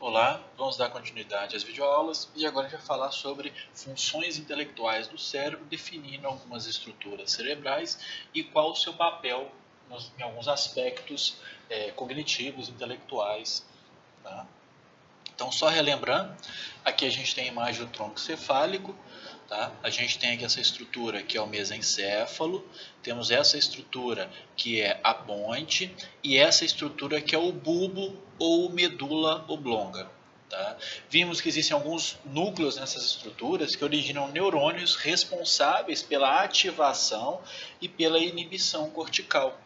Olá, vamos dar continuidade às videoaulas e agora a gente vai falar sobre funções intelectuais do cérebro, definindo algumas estruturas cerebrais e qual o seu papel em alguns aspectos cognitivos, intelectuais. Tá? Então, só relembrando, aqui a gente tem a imagem do tronco cefálico, tá? A gente tem aqui essa estrutura que é o mesencéfalo, temos essa estrutura que é a ponte e essa estrutura que é o bulbo ou medula oblonga. Tá? Vimos que existem alguns núcleos nessas estruturas que originam neurônios responsáveis pela ativação e pela inibição cortical.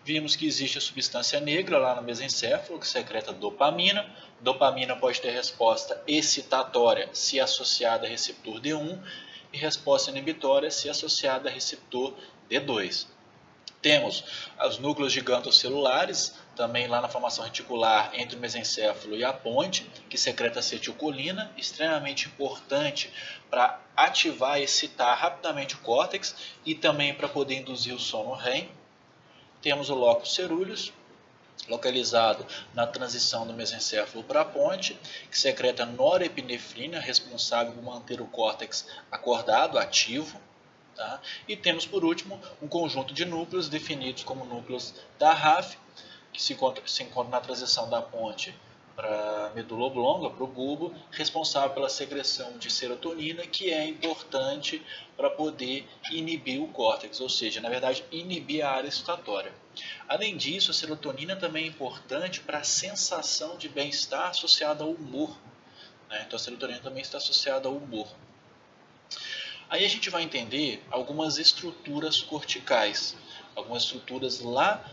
Vimos que existe a substância negra lá no mesencéfalo, que secreta dopamina. Dopamina pode ter resposta excitatória se associada a receptor D1 e resposta inibitória se associada a receptor D2. Temos os núcleos gigantocelulares, também lá na formação reticular entre o mesencéfalo e a ponte, que secreta acetilcolina, extremamente importante para ativar e excitar rapidamente o córtex e também para poder induzir o sono REM. Temos o locus coeruleus, localizado na transição do mesencéfalo para a ponte, que secreta norepinefrina, responsável por manter o córtex acordado, ativo. Tá? E temos, por último, um conjunto de núcleos definidos como núcleos da RAF, que se encontra na transição da ponte para a medula oblonga, para o bulbo, responsável pela secreção de serotonina, que é importante para poder inibir o córtex, ou seja, na verdade, inibir a área excitatória. Além disso, a serotonina também é importante para a sensação de bem-estar associada ao humor. Né? Então, a serotonina também está associada ao humor. Aí a gente vai entender algumas estruturas corticais, algumas estruturas lá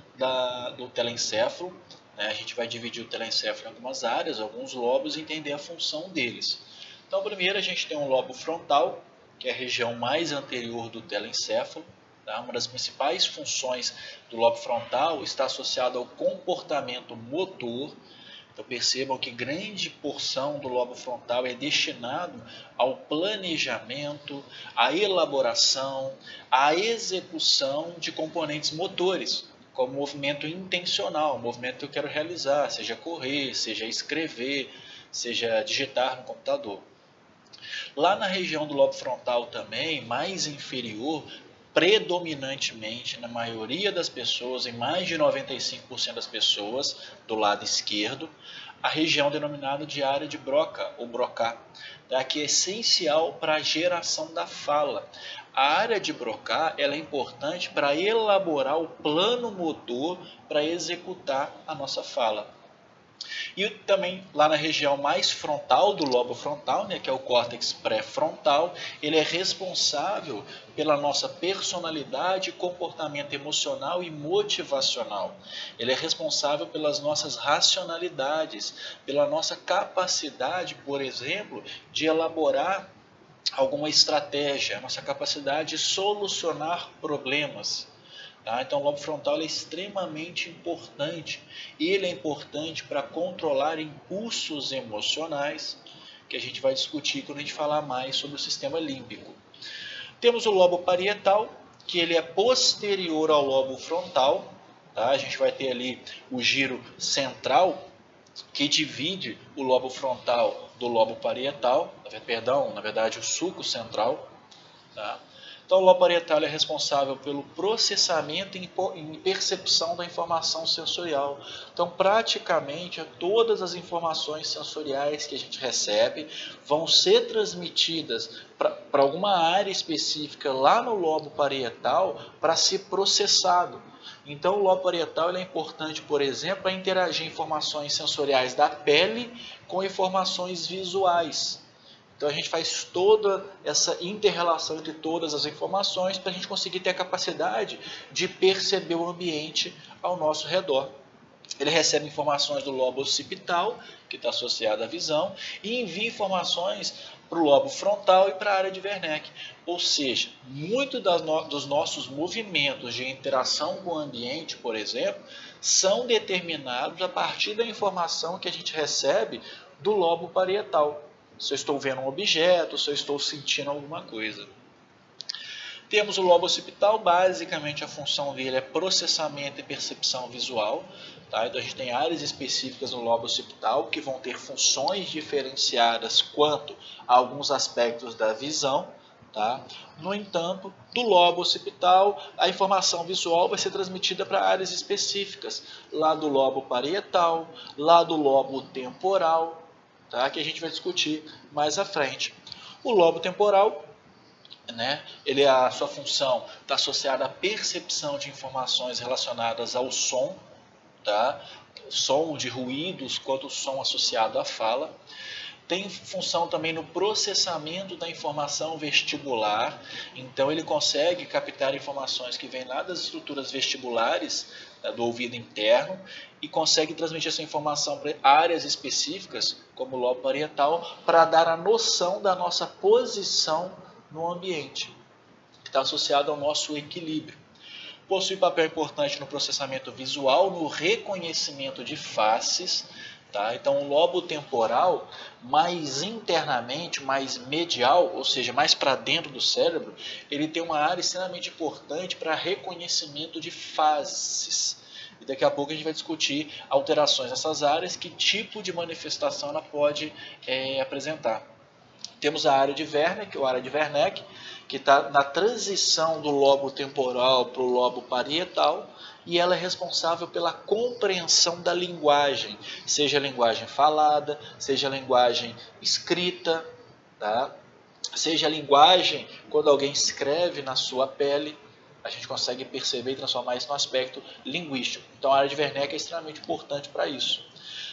do telencéfalo. Né? A gente vai dividir o telencéfalo em algumas áreas, alguns lobos e entender a função deles. Então, primeiro a gente tem um lobo frontal, que é a região mais anterior do telencéfalo. Tá? Uma das principais funções do lobo frontal está associada ao comportamento motor. Então percebam que grande porção do lobo frontal é destinado ao planejamento, à elaboração, à execução de componentes motores, como movimento intencional, movimento que eu quero realizar, seja correr, seja escrever, seja digitar no computador. Lá na região do lobo frontal também, mais inferior, predominantemente na maioria das pessoas, em mais de 95% das pessoas do lado esquerdo, a região denominada de área de Broca ou Broca, tá? Que é essencial para a geração da fala. A área de Broca ela é importante para elaborar o plano motor para executar a nossa fala. E também lá na região mais frontal do lobo frontal, né, que é o córtex pré-frontal, ele é responsável pela nossa personalidade, comportamento emocional e motivacional. Ele é responsável pelas nossas racionalidades, pela nossa capacidade, por exemplo, de elaborar alguma estratégia, a nossa capacidade de solucionar problemas. Tá? Então o lobo frontal é extremamente importante. Ele é importante para controlar impulsos emocionais, que a gente vai discutir quando a gente falar mais sobre o sistema límbico. Temos o lobo parietal, que ele é posterior ao lobo frontal. Tá? A gente vai ter ali o giro central, que divide o lobo frontal do lobo parietal, na verdade o sulco central. Tá? Então, o lobo parietal é responsável pelo processamento e percepção da informação sensorial. Então, praticamente, todas as informações sensoriais que a gente recebe vão ser transmitidas para alguma área específica lá no lobo parietal para ser processado. Então, o lobo parietal é importante, por exemplo, para interagir informações sensoriais da pele com informações visuais. Então a gente faz toda essa inter-relação entre todas as informações para a gente conseguir ter a capacidade de perceber o ambiente ao nosso redor. Ele recebe informações do lobo occipital, que está associado à visão, e envia informações para o lobo frontal e para a área de Wernicke. Ou seja, muito dos nossos movimentos de interação com o ambiente, por exemplo, são determinados a partir da informação que a gente recebe do lobo parietal. Se eu estou vendo um objeto, se eu estou sentindo alguma coisa. Temos o lobo occipital, basicamente a função dele é processamento e percepção visual. Tá? Então a gente tem áreas específicas no lobo occipital que vão ter funções diferenciadas quanto a alguns aspectos da visão. Tá? No entanto, do lobo occipital, a informação visual vai ser transmitida para áreas específicas, lá do lobo parietal, lá do lobo temporal, tá? Que a gente vai discutir mais à frente. O lobo temporal, né, a sua função está associada à percepção de informações relacionadas ao som, tá? Som de ruídos, quanto o som associado à fala. Tem função também no processamento da informação vestibular, então ele consegue captar informações que vêm lá das estruturas vestibulares, né, do ouvido interno, e consegue transmitir essa informação para áreas específicas, como o lobo parietal, para dar a noção da nossa posição no ambiente, que está associado ao nosso equilíbrio. Possui papel importante no processamento visual, no reconhecimento de faces. Tá? Então, o lobo temporal, mais internamente, mais medial, ou seja, mais para dentro do cérebro, ele tem uma área extremamente importante para reconhecimento de faces. E daqui a pouco a gente vai discutir alterações nessas áreas, que tipo de manifestação ela pode apresentar. Temos a área de Wernicke, ou área de Wernicke, que está na transição do lobo temporal para o lobo parietal, e ela é responsável pela compreensão da linguagem, seja a linguagem falada, seja a linguagem escrita, tá? Seja a linguagem quando alguém escreve na sua pele, a gente consegue perceber e transformar isso no aspecto linguístico. Então a área de Wernicke é extremamente importante para isso.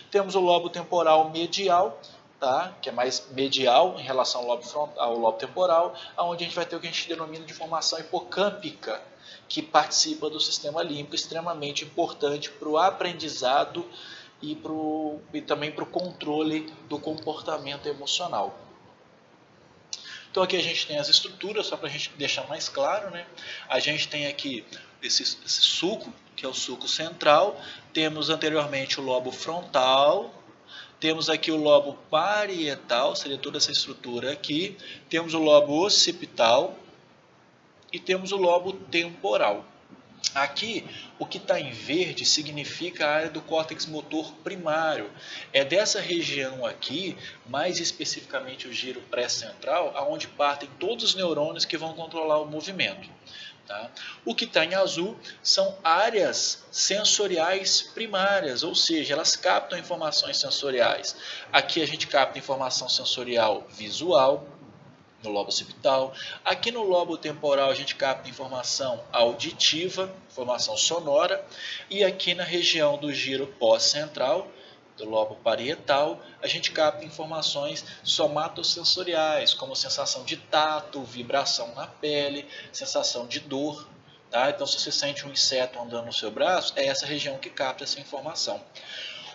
Temos o lobo temporal medial, tá? Que é mais medial em relação ao lobo frontal, ao lobo temporal, onde a gente vai ter o que a gente denomina de formação hipocâmpica, que participa do sistema límbico, extremamente importante para o aprendizado e também para o controle do comportamento emocional. Então aqui a gente tem as estruturas, só para a gente deixar mais claro, né? A gente tem aqui esse sulco, que é o sulco central, temos anteriormente o lobo frontal, temos aqui o lobo parietal, seria toda essa estrutura aqui, temos o lobo occipital e temos o lobo temporal. Aqui, o que está em verde significa a área do córtex motor primário. É dessa região aqui, mais especificamente o giro pré-central, aonde partem todos os neurônios que vão controlar o movimento. Tá? O que está em azul são áreas sensoriais primárias, ou seja, elas captam informações sensoriais. Aqui a gente capta informação sensorial visual, no lobo occipital. Aqui no lobo temporal a gente capta informação auditiva, informação sonora, e aqui na região do giro pós-central, do lobo parietal, a gente capta informações somatossensoriais, como sensação de tato, vibração na pele, sensação de dor. Tá? Então, se você sente um inseto andando no seu braço, é essa região que capta essa informação.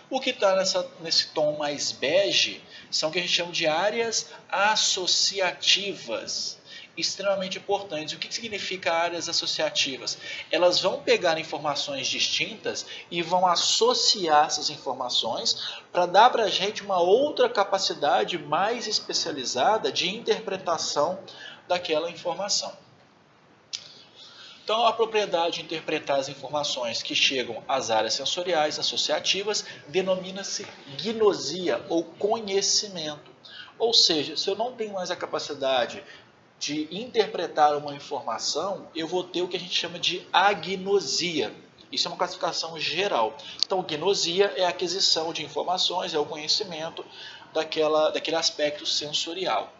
O que está nesse tom mais bege são o que a gente chama de áreas associativas, extremamente importantes. O que significa áreas associativas? Elas vão pegar informações distintas e vão associar essas informações para dar para a gente uma outra capacidade mais especializada de interpretação daquela informação. Então, a propriedade de interpretar as informações que chegam às áreas sensoriais associativas denomina-se gnosia ou conhecimento. Ou seja, se eu não tenho mais a capacidade de interpretar uma informação, eu vou ter o que a gente chama de agnosia. Isso é uma classificação geral. Então, gnosia é a aquisição de informações, é o conhecimento daquele aspecto sensorial.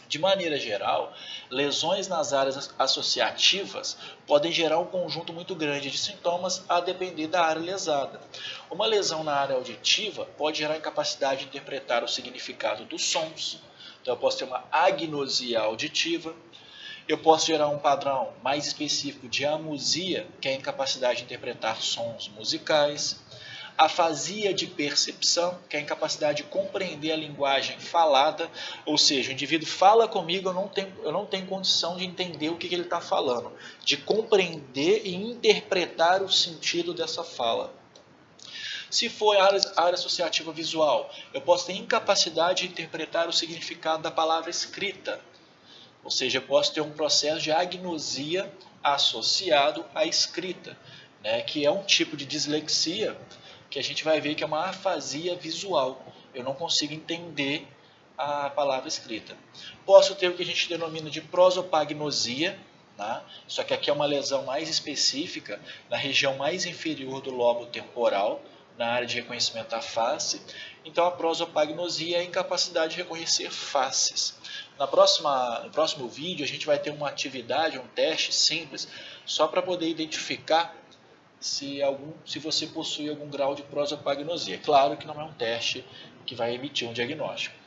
De maneira geral, lesões nas áreas associativas podem gerar um conjunto muito grande de sintomas a depender da área lesada. Uma lesão na área auditiva pode gerar incapacidade de interpretar o significado dos sons. Então, eu posso ter uma agnosia auditiva. Eu posso gerar um padrão mais específico de amusia, que é a incapacidade de interpretar sons musicais. Afasia de percepção, que é a incapacidade de compreender a linguagem falada, ou seja, o indivíduo fala comigo, eu não tenho condição de entender o que ele está falando, de compreender e interpretar o sentido dessa fala. Se for a área associativa visual, eu posso ter incapacidade de interpretar o significado da palavra escrita, ou seja, eu posso ter um processo de agnosia associado à escrita, né, que é um tipo de dislexia, que a gente vai ver que é uma afasia visual. Eu não consigo entender a palavra escrita. Posso ter o que a gente denomina de prosopagnosia, tá? Só que aqui é uma lesão mais específica na região mais inferior do lobo temporal, na área de reconhecimento da face. Então a prosopagnosia é a incapacidade de reconhecer faces. No próximo vídeo a gente vai ter uma atividade, um teste simples, só para poder identificar se você possui algum grau de prosopagnosia. Claro que não é um teste que vai emitir um diagnóstico.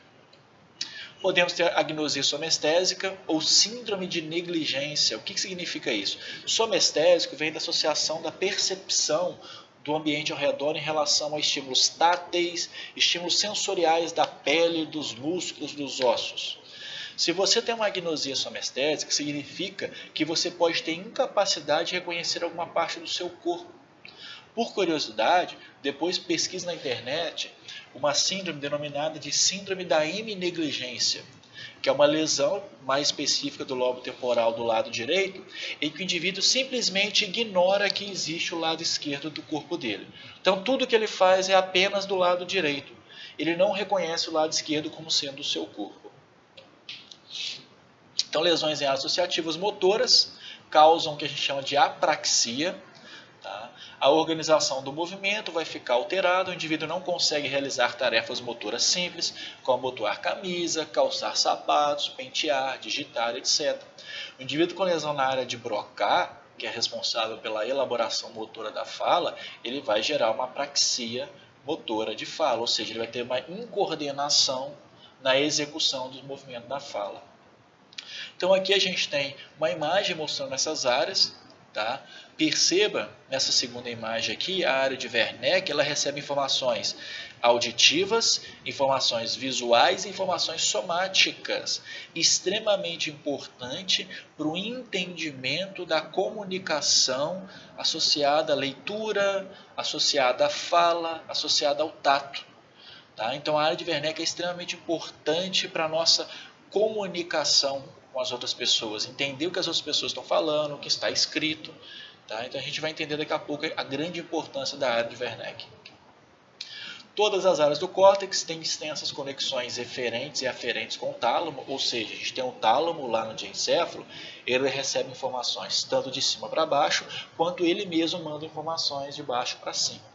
Podemos ter agnosia somestésica ou síndrome de negligência. O que significa isso? Somestésico vem da associação da percepção do ambiente ao redor em relação a estímulos táteis, estímulos sensoriais da pele, dos músculos, dos ossos. Se você tem uma agnosia somestésica, significa que você pode ter incapacidade de reconhecer alguma parte do seu corpo. Por curiosidade, depois pesquise na internet uma síndrome denominada de síndrome da heminegligência, que é uma lesão mais específica do lobo temporal do lado direito, em que o indivíduo simplesmente ignora que existe o lado esquerdo do corpo dele. Então tudo que ele faz é apenas do lado direito. Ele não reconhece o lado esquerdo como sendo o seu corpo. Então lesões em áreas associativas motoras causam o que a gente chama de apraxia. Tá? A organização do movimento vai ficar alterada, o indivíduo não consegue realizar tarefas motoras simples, como botar camisa, calçar sapatos, pentear, digitar, etc. O indivíduo com lesão na área de Broca, que é responsável pela elaboração motora da fala, ele vai gerar uma apraxia motora de fala, ou seja, ele vai ter uma incoordenação na execução do movimento da fala. Então aqui a gente tem uma imagem mostrando essas áreas. Tá? Perceba nessa segunda imagem aqui, a área de Wernicke, ela recebe informações auditivas, informações visuais e informações somáticas, extremamente importante para o entendimento da comunicação associada à leitura, associada à fala, associada ao tato. Tá? Então a área de Wernicke é extremamente importante para a nossa comunicação com as outras pessoas, entender o que as outras pessoas estão falando, o que está escrito. Tá? Então a gente vai entender daqui a pouco a grande importância da área de Wernicke. Todas as áreas do córtex têm extensas conexões eferentes e aferentes com o tálamo, ou seja, a gente tem um tálamo lá no diencéfalo, ele recebe informações tanto de cima para baixo, quanto ele mesmo manda informações de baixo para cima.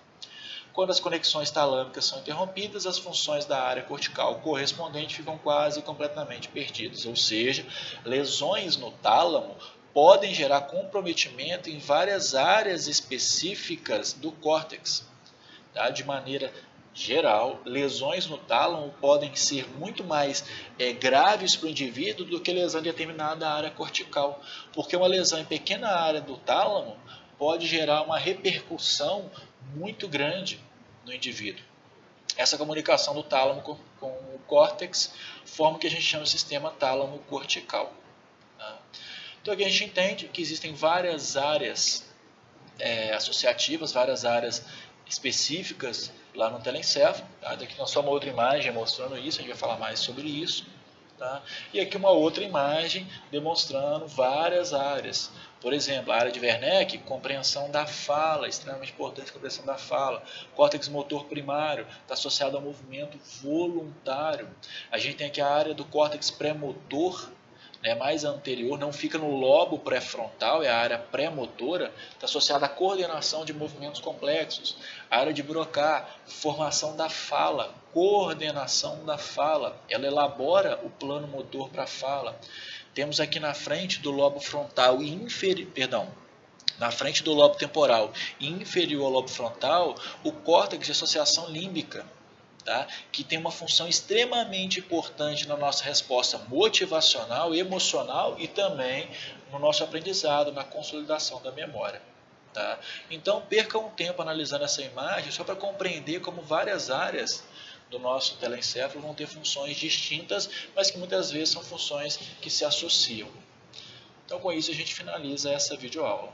Quando as conexões talâmicas são interrompidas, as funções da área cortical correspondente ficam quase completamente perdidas, ou seja, lesões no tálamo podem gerar comprometimento em várias áreas específicas do córtex. Tá? De maneira geral, lesões no tálamo podem ser muito mais graves para o indivíduo do que lesão em determinada área cortical, porque uma lesão em pequena área do tálamo pode gerar uma repercussão muito grande no indivíduo. Essa comunicação do tálamo com o córtex forma o que a gente chama de sistema tálamo-cortical. Tá? Então aqui a gente entende que existem várias áreas associativas, várias áreas específicas lá no telencéfalo. Tá? Daqui nós só uma outra imagem mostrando isso, a gente vai falar mais sobre isso. Tá? E aqui uma outra imagem demonstrando várias áreas. Por exemplo, a área de Wernicke, compreensão da fala, extremamente importante a compreensão da fala. Córtex motor primário, está associado ao movimento voluntário. A gente tem aqui a área do córtex pré-motor, mais anterior, não fica no lobo pré-frontal, é a área pré-motora, está associada à coordenação de movimentos complexos. A área de Broca, formação da fala, coordenação da fala, ela elabora o plano motor para a fala. Temos aqui na frente do lobo frontal na frente do lobo temporal e inferior ao lobo frontal, o córtex de associação límbica. Tá? Que tem uma função extremamente importante na nossa resposta motivacional, emocional e também no nosso aprendizado, na consolidação da memória. Tá? Então perca um tempo analisando essa imagem só para compreender como várias áreas do nosso telencéfalo vão ter funções distintas, mas que muitas vezes são funções que se associam. Então com isso a gente finaliza essa videoaula.